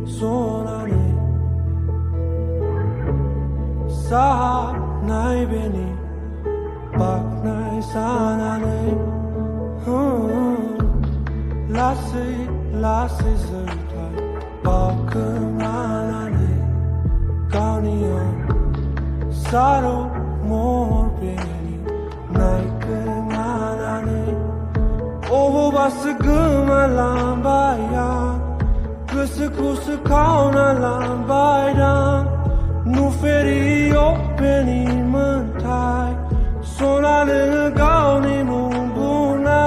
sonane Saha nai beni bak nai sanane Lasi zertai bakmanane Kauniyan saro mor beni naikmanane Ovo bas gumalambaya Kus kauna lambaydan Nu feri openi mentai Sonane gauni mumbuna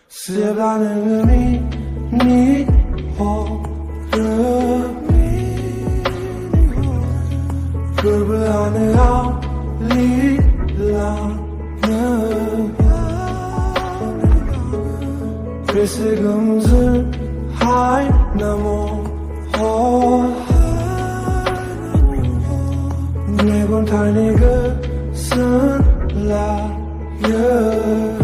Seblane ni ho Kırbane al li la Presigımızı hay namo ho Negon tane gısın la ye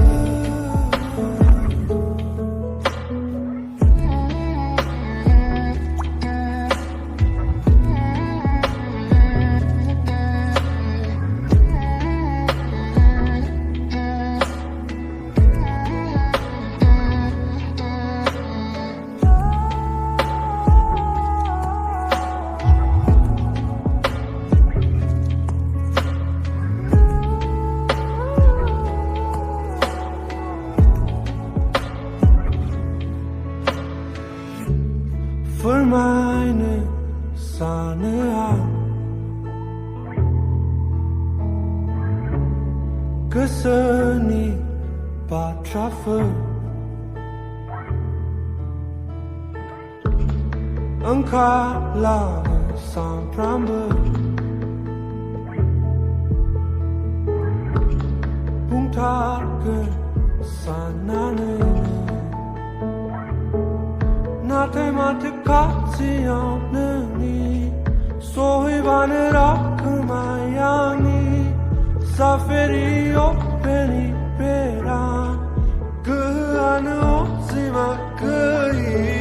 Voor mijn sanne aan Keseni patrafe Engkau lah sang prambe Bungtar ke sanane Nate mate katsiyan ni Sohi bane rakmayani Saferi openi peran Gıhanı ozima gıyi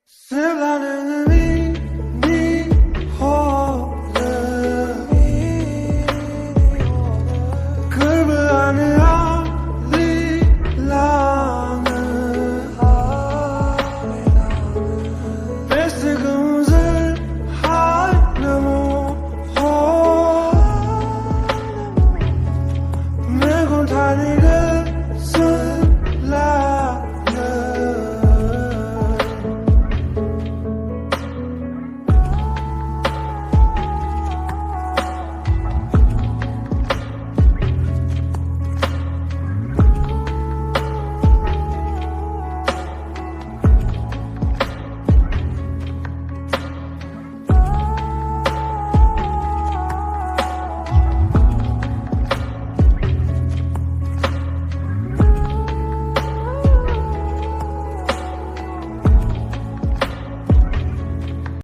Sevlanını ni hole Kırbıhanı Tiny